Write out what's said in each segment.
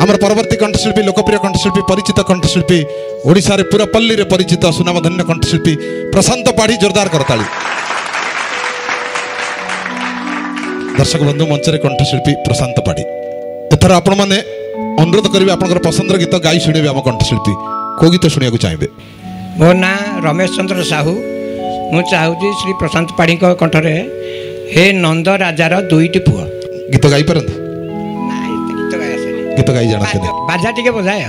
आमर परवर्ती कंठशिल्पी लोकप्रिय कंठशिल्पी परिचित कंठशिल्पी ओडिशा रे पूरा पल्ली रे परिचित सुनामधन्य कंठशिल्पी प्रशांत पाढ़ी जोरदार करताली। दर्शक बंधु मंच रे कंठशिल्पी प्रशांत पाढ़ी एथर आपण माने अनुरोध करिवे आपनकर पसंदर गीत गाई शुणिबे आम कंठशिल्पी को गीत शुणिया को चाहिए। मो ना रमेश चंद्र साहू मु चाहूँ श्री प्रशांत पाढ़ी कंठरे हे नंद राजार दुईटी पुआ गीत गाई पारंत गीत गाई जानते नहीं बाजा टिके बजाए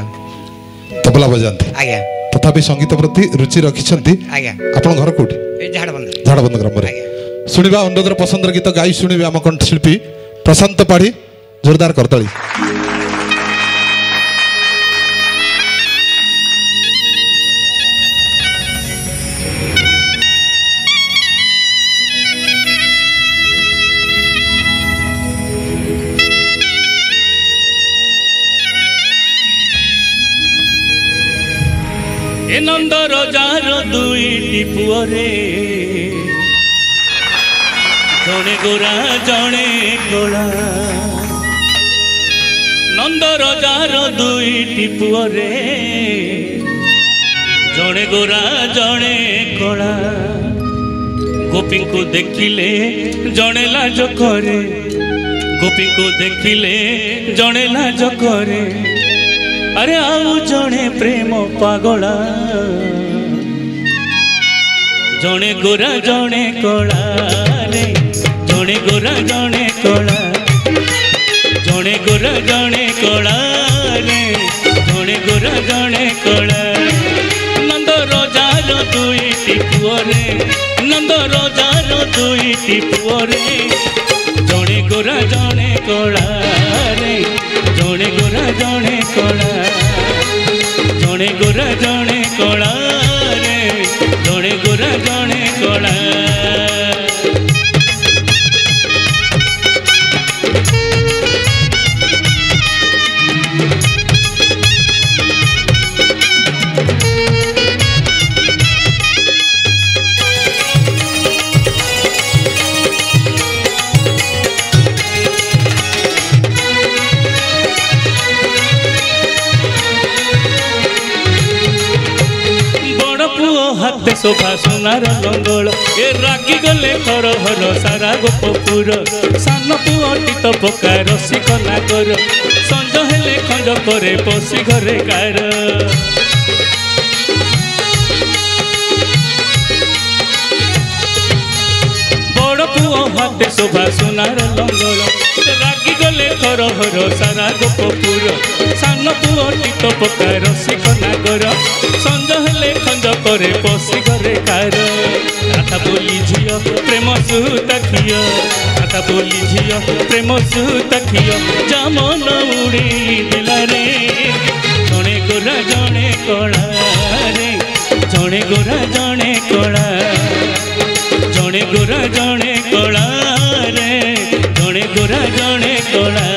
तबला बजाते आज्ञा तथापि संगीत प्रति रुचि रखिछंती आज्ञा आपण घर कोठी ए झाड़बंद ग्राम रे सुनिबा अनुरोधर पसंदर गीत गाई शुणिबे आम कंठशिल्पी प्रशांत पाढ़ी जोरदार करताली। नंद रजार दुईटी पुअरे जड़े गोरा जड़े गोला नंद रजार दुईटी पुअरे जड़े गोरा जड़े गोला गोपी को देखिले जड़े लाज करे गोपी को देखिले जड़े लाज करे अरे आउ जड़े प्रेम पागला जड़े गोरा जड़े कला रे जड़े गोरा जड़े कला जड़े गोरा जड़े कला रे जड़े गोरा जड़े कला नंद रजार दुईटी पुअरे नंद रजार दुईटी पुअरे जड़े गोरा जड़े कला रे जड़े गोरा जड़े कला जड़े गोरा जड़े कला रे जड़े गोरा जड़े कला हाथ सोफा सोनार लंगल ए रागी गले घर घर सारा गोपपुर सान पुअटी तो पका रसिक नागर संज हेले खंज करे पशि घरे कार बड़ पुओ हाथ शोभा सोनार लंगल रागी गले घर घर सारा गोपपुर सान पुअटी तो पका रसिक नागर संज हेले खंज करे पशि घरे कार राधा बोली झियो प्रेम सुता खियो राधा बोली झियो प्रेम सुता खियो जामन उड़ी देला रे जड़े गोरा जड़े कला रे जड़े गोरा जड़े कला जड़े गोरा जड़े कला रे जड़े गोरा जड़े कला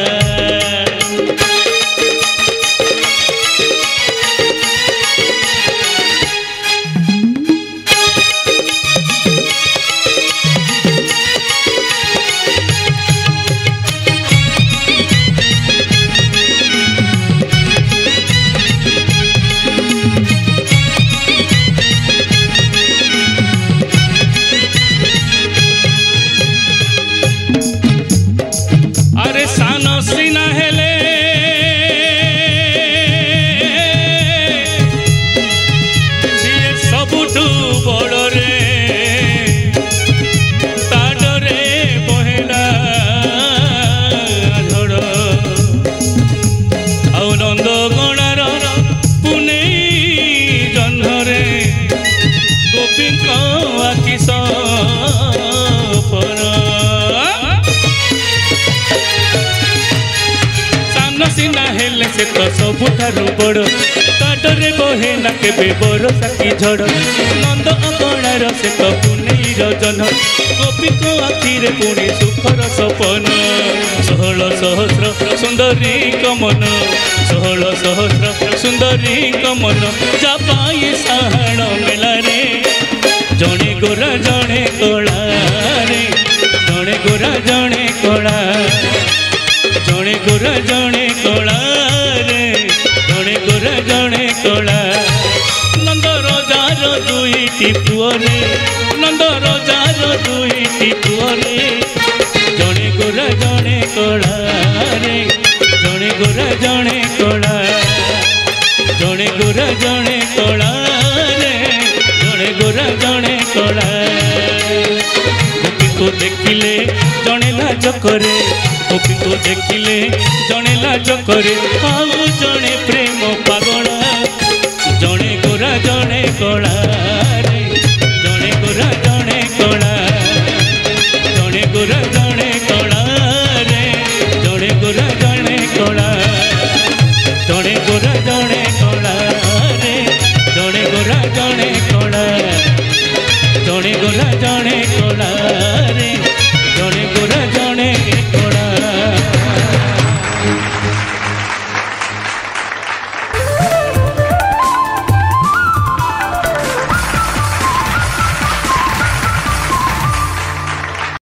से तो सबुठारू बड़ काटरे बहे ना केबे बरसा की झड़ नंद अगणार से तो पुनेई रजन गोपी को आखिरे पुणी सुखर सपन 16 सहस्र सुंदरी कमन 16 सहस्र सुंदरी कमन जापाई साहण मेला रे जड़े गोरा जड़े कला रे जड़े गोरा जड़े कला जड़े गोरा जड़े कला रे କଳା ନନ୍ଦ ରଜାର ଦୁଇଟି ପୁଅରେ ନନ୍ଦ ରଜାର ଦୁଇଟି ପୁଅରେ ଜଣେ ଗୋରା ଜଣେ କଳା ରେ ଜଣେ ଗୋରା ଜଣେ କଳା ଜଣେ ଗୋରା ଜଣେ କଳା ରେ ଜଣେ ଗୋରା ଜଣେ କଳା ଗୋପୀକୁ ଦେଖିଲେ ଜଣେ ଲାଜ କରେ ଗୋପୀକୁ ଦେଖିଲେ ଜଣେ ଲାଜ କରେ ଆଉ ଜଣେ ପ୍ରେମ ପାଗଳ ଜଣେ ଗୋରା ଜଣେ କଳା ରେ ଜଣେ ଗୋରା ଜଣେ କଳା ଜଣେ ଗୋରା ଜଣେ କଳା ରେ ଜଣେ ଗୋରା ଜଣେ କଳା ଜଣେ ଗୋରା ଜଣେ କଳା ରେ ଜଣେ ଗୋରା ଜଣେ କଳା ଜଣେ ଗୋରା ଜଣେ କଳା